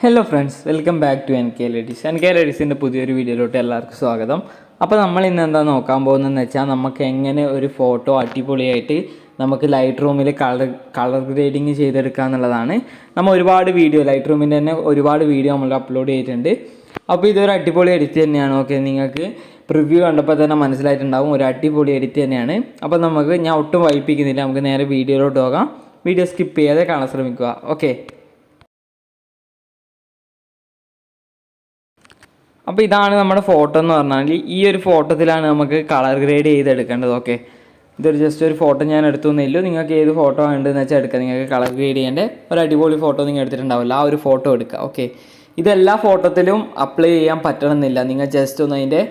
Hello friends, welcome back to NKL EDITS. NKL EDITS in the പുതിയൊരു വീഡിയോയിലോട്ട് എല്ലാവർക്കും സ്വാഗതം. അപ്പോൾ നമ്മൾ ഇന്ന് എന്താ നോക്കാൻ പോകുന്നതെന്ന് വെച്ചാൽ നമുക്ക് എങ്ങനെ ഒരു ഫോട്ടോ അടിപൊളിയായിട്ട് നമുക്ക് ലൈറ്റ്റൂമിൽ കളർ ഗ്രേഡിംഗ് ചെയ്തെടുക്കുക എന്നുള്ളതാണ്. നമ്മൾ ഒരുപാട് വീഡിയോ ലൈറ്റ്റൂമിൻ്റെ തന്നെ ഒരുപാട് വീഡിയോ നമ്മൾ അപ്ലോഡ് ചെയ്തിട്ടുണ്ട്. അപ്പോൾ ഇതൊരു അടിപൊളി എഡിറ്റ് തന്നെയാണ്. ഓക്കെ, നിങ്ങൾക്ക് പ്രിവ്യൂ കണ്ടപ്പോൾ തന്നെ മനസ്സിലായിട്ടുണ്ടാകും ഒരു അടിപൊളി എഡിറ്റ് തന്നെയാണ്. അപ്പോൾ ഞാൻ ഒട്ടും വൈപ്പിക്കുന്നില്ല, നമുക്ക് നേരെ വീഡിയോയിലോട്ട് പോകാം. വീഡിയോ സ്കിപ്പ് ചെയ്യാതെ കാണാൻ ശ്രമിക്കുക. ഓക്കെ, അപ്പോൾ ഇതാണ് നമ്മുടെ ഫോട്ടോ എന്ന് പറഞ്ഞാൽ ഈ ഒരു ഫോട്ടോത്തിലാണ് നമുക്ക് കളർ ഗ്രേഡ് ചെയ്തെടുക്കേണ്ടത്. ഓക്കെ, ഇതൊരു ജസ്റ്റ് ഒരു ഫോട്ടോ ഞാൻ എടുത്തു എന്നില്ല, നിങ്ങൾക്ക് ഏത് ഫോട്ടോ വേണ്ടതെന്ന് വെച്ചാൽ എടുക്കുക. നിങ്ങൾക്ക് കളർ ഗ്രേഡ് ചെയ്യേണ്ട ഒരു അടിപൊളി ഫോട്ടോ നിങ്ങൾ എടുത്തിട്ടുണ്ടാവില്ല, ആ ഒരു ഫോട്ടോ എടുക്കുക. ഓക്കെ, ഇതെല്ലാ ഫോട്ടോത്തിലും അപ്ലൈ ചെയ്യാൻ പറ്റണമെന്നില്ല. നിങ്ങൾ ജസ്റ്റ് ഒന്ന് അതിൻ്റെ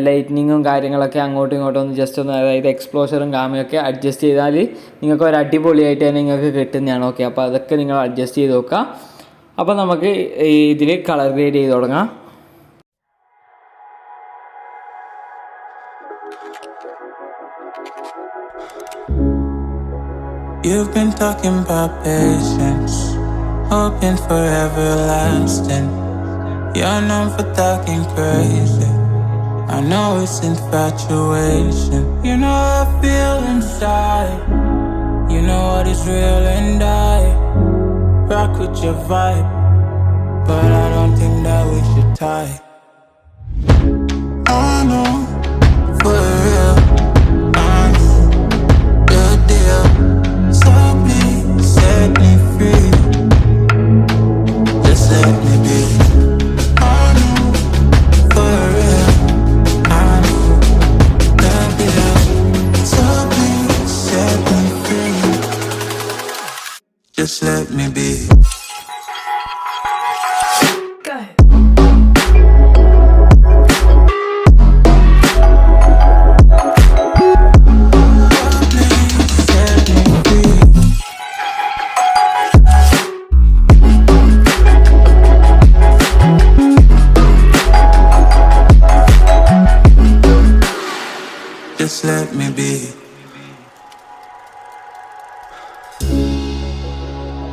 ലൈറ്റ്നിങ്ങും കാര്യങ്ങളൊക്കെ അങ്ങോട്ടും ഇങ്ങോട്ടും ഒന്ന് ജസ്റ്റ് ഒന്ന്, അതായത് എക്സ്പ്ലോഷറും കാമയൊക്കെ അഡ്ജസ്റ്റ് ചെയ്താൽ നിങ്ങൾക്ക് ഒരു അടിപൊളിയായിട്ട് തന്നെ നിങ്ങൾക്ക് കിട്ടുന്നതാണ്. ഓക്കെ, അപ്പോൾ അതൊക്കെ നിങ്ങൾ അഡ്ജസ്റ്റ് ചെയ്ത് നോക്കുക. അപ്പോൾ നമുക്ക് ഇതിൽ കളർ ഗ്രേഡ് ചെയ്ത് തുടങ്ങാം. You've been talking about patience, hoping for everlasting. You're known for talking crazy, I know it's infatuation. You know I feel inside, you know what is real and I rock with your vibe, but I don't think that we should tie. I know, for real, set me free, just let me be. I know, for real, I know, that deal. So please set me free, just let me be. Just let me be.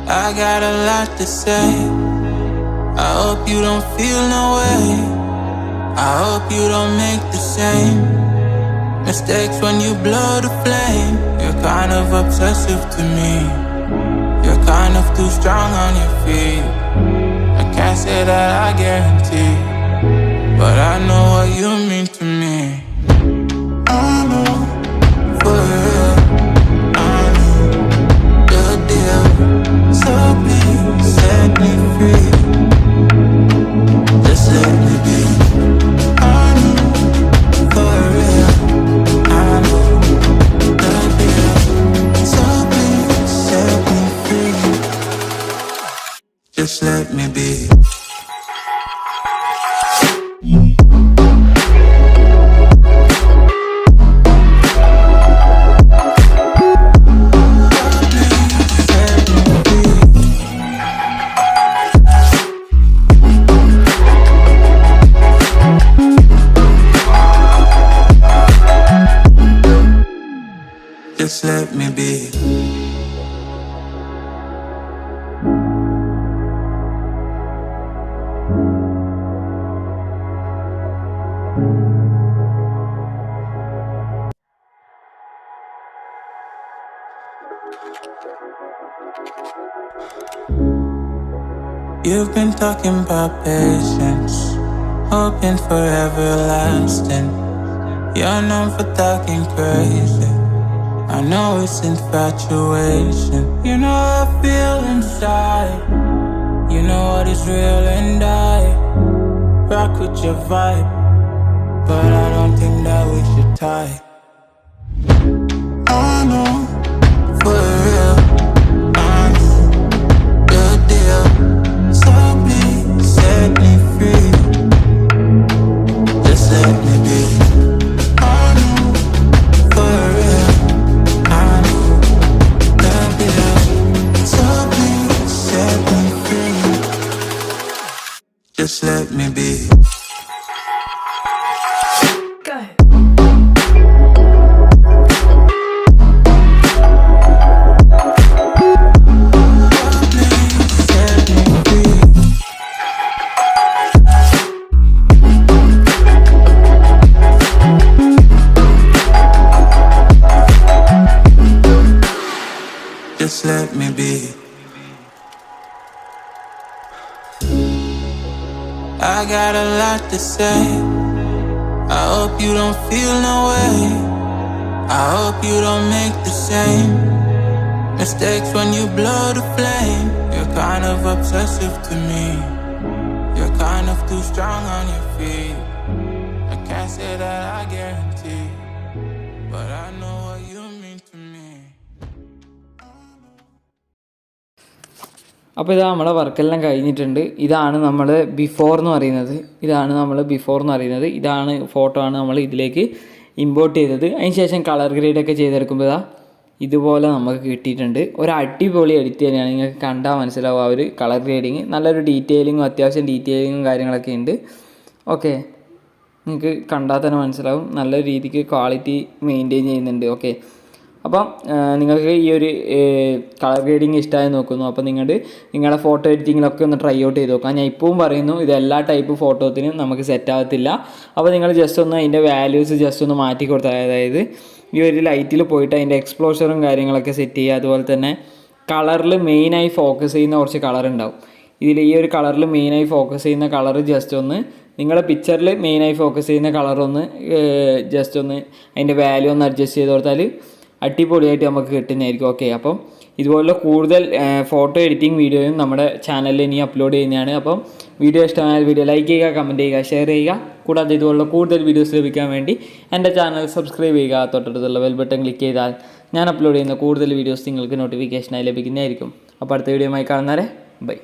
I got a lot to say, I hope you don't feel no way, I hope you don't make the same mistakes when you blow the flame. You're kind of obsessive to me, you're kind of too strong on your feet. I can't say that I guarantee, but I know what you mean to me. I know, for real, I know, the deal. So please set me free, just let me be. I know, for real, I know, the deal. So please set me free, just let me be. Just let me be. You've been talking about patience, hoping for everlasting. You're known for talking crazy, I know it's infatuation. You know I feel inside, you know what is real and I rock with your vibe, but I don't think that we should tie. I know, for real, I know, the deal. So please set me free, just let me be. Just let me be. Go ahead. just let me be. I got a lot to say. I hope you don't feel no way. I hope you don't make the same mistakes when you blow the flame. You're kind of obsessive to me. You're kind of too strong on your feet. I can't say that I guarantee, but I know what you mean to me. അപ്പോൾ ഇതാ നമ്മുടെ വർക്കെല്ലാം കഴിഞ്ഞിട്ടുണ്ട്. ഇതാണ് നമ്മൾ before എന്ന് പറയുന്നത്. ഇതാണ് photo ആണ് നമ്മൾ ഇതിലേക്ക് ഇമ്പോർട്ട് ചെയ്തത്. അതിന് ശേഷം കളർ ഗ്രേഡൊക്കെ ചെയ്തെടുക്കുമ്പോൾ ഇതാ ഇതുപോലെ നമുക്ക് കിട്ടിയിട്ടുണ്ട്. ഒരു അടിപൊളി എഡിറ്റ് തന്നെയാണ്. നിങ്ങൾക്ക് കണ്ടാൽ മനസ്സിലാവും ആ ഒരു കളർ ഗ്രേഡിങ്. നല്ലൊരു ഡീറ്റെയിലിങ്ങും അത്യാവശ്യം ഡീറ്റെയിലിങ്ങും കാര്യങ്ങളൊക്കെ ഉണ്ട്. ഓക്കെ, നിങ്ങൾക്ക് കണ്ടാൽ തന്നെ മനസ്സിലാവും നല്ല രീതിക്ക് ക്വാളിറ്റി മെയിൻറ്റെയിൻ ചെയ്യുന്നുണ്ട്. ഓക്കെ, അപ്പം നിങ്ങൾക്ക് ഈ ഒരു കളർ ഗ്രേഡിങ് ഇഷ്ടമായി നോക്കുന്നു. അപ്പോൾ നിങ്ങളുടെ ഫോട്ടോ എഡിറ്റിങ്ങിലൊക്കെ ഒന്ന് ട്രൈ ഔട്ട് ചെയ്ത് നോക്കാം. ഞാൻ ഇപ്പോഴും പറയുന്നു, ഇത് എല്ലാ ടൈപ്പ് ഫോട്ടോത്തിനും നമുക്ക് സെറ്റ് ആകത്തില്ല. അപ്പോൾ നിങ്ങൾ ജസ്റ്റ് ഒന്ന് അതിൻ്റെ വാല്യൂസ് ജസ്റ്റ് ഒന്ന് മാറ്റി കൊടുത്താൽ, അതായത് ഈ ഒരു ലൈറ്റിൽ പോയിട്ട് അതിൻ്റെ എക്സ്പ്ലോഷറും കാര്യങ്ങളൊക്കെ സെറ്റ് ചെയ്യുക. അതുപോലെ തന്നെ കളറിൽ മെയിനായി ഫോക്കസ് ചെയ്യുന്ന കുറച്ച് കളർ ഉണ്ടാവും. ഇതിൽ ഈ ഒരു കളറിൽ മെയിനായി ഫോക്കസ് ചെയ്യുന്ന കളർ ജസ്റ്റ് ഒന്ന് നിങ്ങളുടെ പിക്ചറിൽ മെയിനായി ഫോക്കസ് ചെയ്യുന്ന കളറൊന്ന് ജസ്റ്റ് ഒന്ന് അതിൻ്റെ വാല്യൂ ഒന്ന് അഡ്ജസ്റ്റ് ചെയ്ത് കൊടുത്താൽ അടിപൊളിയായിട്ട് നമുക്ക് കിട്ടുന്നതായിരിക്കും. ഓക്കെ, അപ്പം ഇതുപോലുള്ള കൂടുതൽ ഫോട്ടോ എഡിറ്റിംഗ് വീഡിയോയും നമ്മുടെ ചാനലിൽ ഇനി അപ്ലോഡ് ചെയ്യുന്നതാണ്. അപ്പം വീഡിയോ ഇഷ്ടമായ വീഡിയോ ലൈക്ക് ചെയ്യുക, കമൻറ്റ് ചെയ്യുക, ഷെയർ ചെയ്യുക. കൂടാതെ ഇതുപോലുള്ള കൂടുതൽ വീഡിയോസ് ലഭിക്കാൻ വേണ്ടി എൻ്റെ ചാനൽ സബ്സ്ക്രൈബ് ചെയ്യുക. തൊട്ടടുത്തുള്ള ബെൽ ബട്ടൺ ക്ലിക്ക് ചെയ്താൽ ഞാൻ അപ്ലോഡ് ചെയ്യുന്ന കൂടുതൽ വീഡിയോസ് നിങ്ങൾക്ക് നോട്ടിഫിക്കേഷനായി ലഭിക്കുന്നതായിരിക്കും. അപ്പോൾ അടുത്ത വീഡിയോയുമായി കാണുന്നവരെ ബൈ.